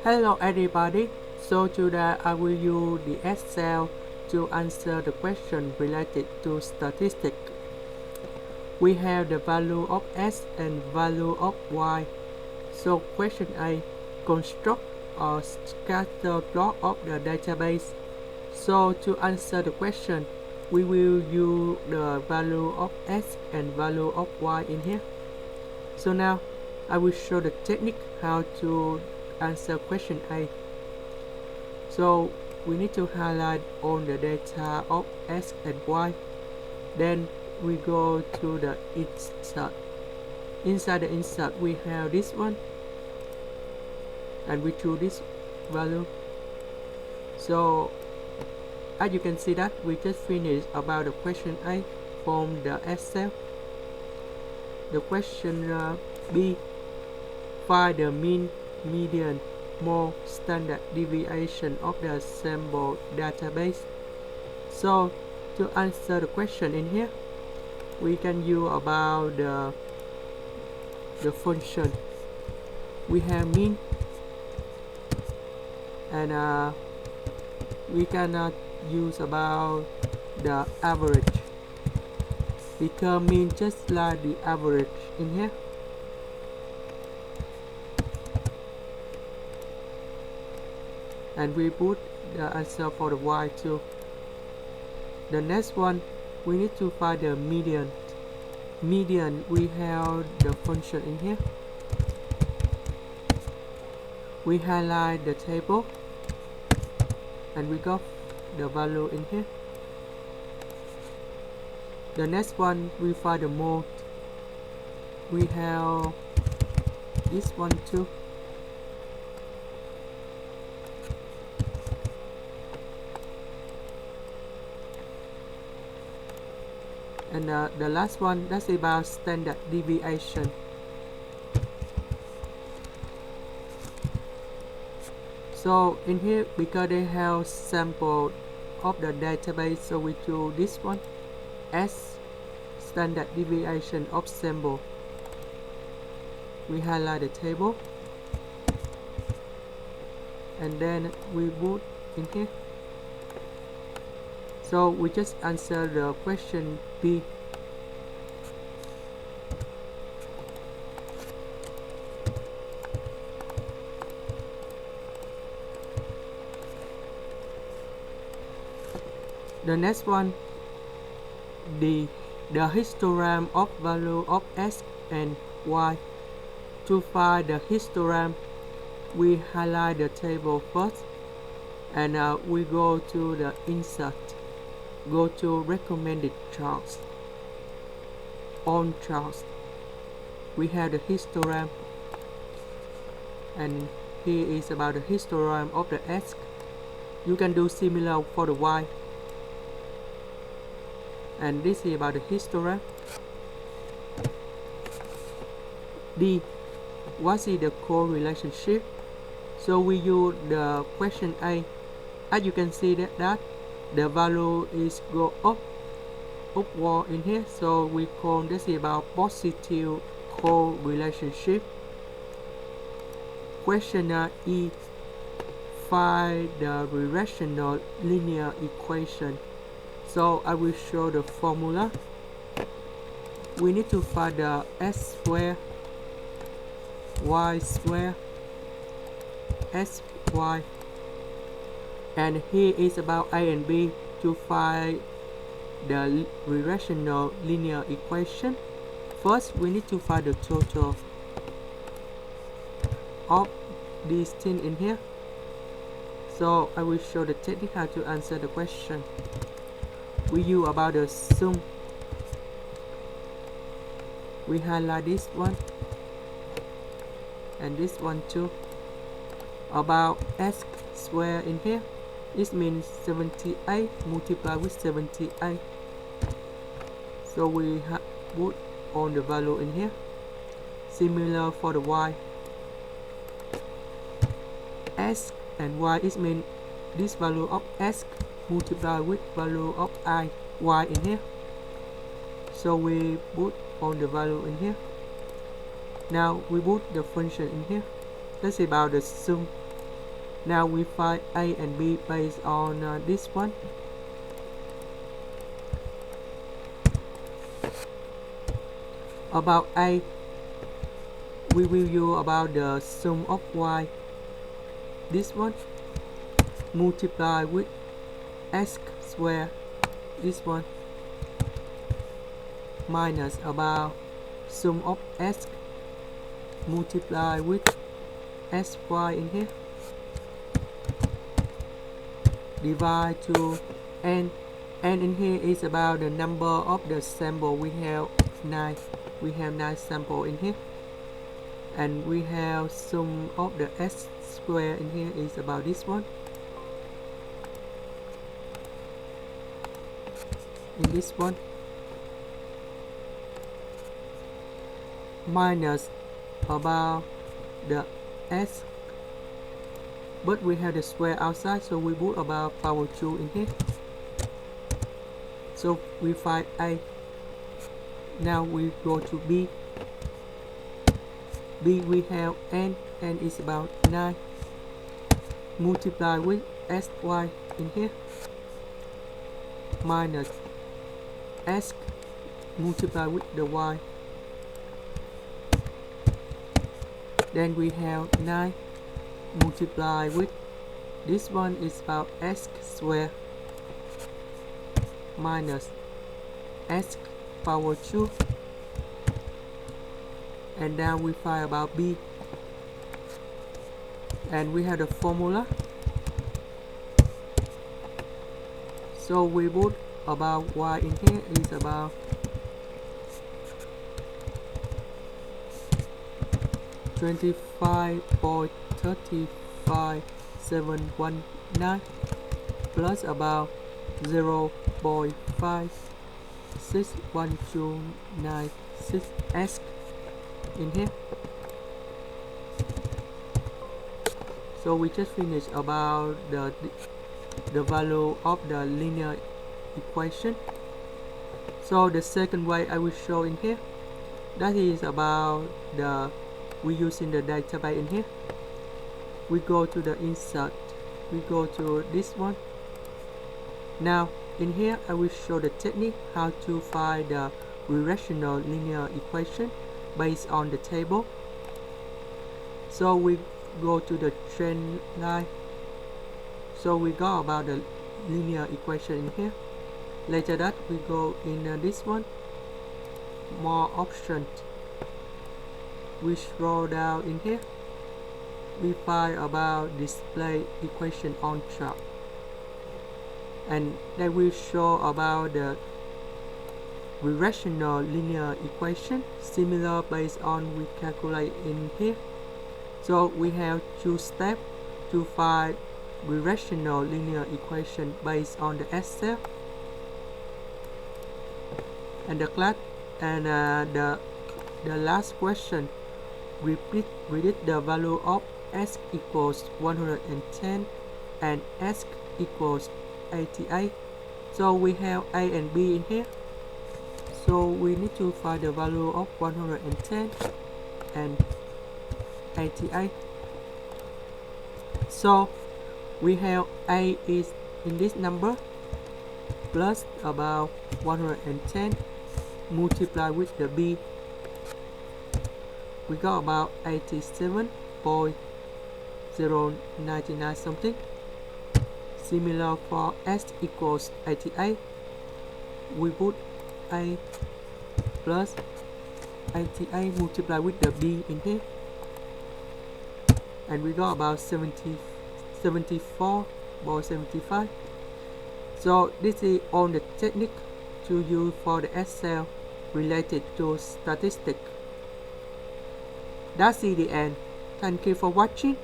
Hello everybody, so today I will use the Excel to answer the question related to statistics. We have the value of x and value of y. So question A, construct a scatter plot of the database. So to answer the question, we will use the value of x and value of y in here. So now I will show the technique how to answer question A. So we need to highlight all the data of x and y. Then we go to the insert. Inside the insert we have this one, and we choose this value. So as you can see that we just finished about the question A from the Excel. The question B, find the mean, median, mode, standard deviation of the sample database. So to answer the question in here, we can use about the function. We have mean, and we cannot use about the average, because mean just like the average in here. And we put the answer for the y too. The next one, we need to find the median. Median, we have the function in here. We highlight the table and we got the value in here. The next one, we find the mode. We have this one too. And the last one, that's about standard deviation. So in here, because they have sample of the database, so we choose this one as standard deviation of sample. We highlight the table and then we put in here. So we just answer the question B. The next one, the histogram of value of x and y. To find the histogram, we highlight the table first, and we go to the insert. Go to recommended charts. On charts, we have the histogram, and here is about the histogram of the x. You can do similar for the y. And this is about the histogram. D, what is the correlationship? So we use the question A. As you can see that the value is go upward in here, so we call this about positive correlationship. Question E, find the regressional linear equation. So I will show the formula. We need to find the x squared, y squared, sy. And here is about A and B. To find the regressional linear equation, first we need to find the total of these things in here. So I will show the technique how to answer the question. We use about the sum. We highlight this one and this one too. About x squared in here, it means 78 multiplied with 78. So we put on the value in here. Similar for the y. X and y, it means this value of x multiplied with value of y in here. So we put on the value in here. Now we put the function in here. That's about the sum. Now we find A and B based on this one. About A, we will use about the sum of y, this one, multiply with x square, this one, minus about sum of x multiply with sy in here, divide to n in here is about the number of the sample. We have 9 sample in here, and we have sum of the s square in here is about this one, in this one, minus about the s, but we have the square outside, so we put about power 2 in here. So we find A. Now we go to B. B we have n is about 9, multiply with sy in here, minus s multiply with the y. Then we have 9 multiply with this one is about x square minus x power 2, and now we find about B, and we have the formula. So we put about y in here is about 25.35719 plus about 0.56126 in here. So we just finished about the value of the linear equation. So the second way I will show in here, that is about the we using the database in here. We go to the insert, we go to this one. Now in here I will show the technique how to find the regressional linear equation based on the table. So we go to the trend line, so we go about the linear equation in here. Later that we go in this one, more options. We scroll down in here, we find about display equation on chart, and they will show about the regressional linear equation similar based on we calculate in here. So we have 2 steps to find regressional linear equation based on the Excel and the class, and the last question, we predict the value of x equals 110 and x equals 88. So we have A and B in here, so we need to find the value of 110 and 88. So we have A is in this number plus about 110 multiply with the B, we got about 87.099 something. Similar for s equals 88, we put A plus 88 multiply with the B in here, and we got about 74.75. So this is all the technique to use for the Excel related to statistics. That's the end. Thank you for watching.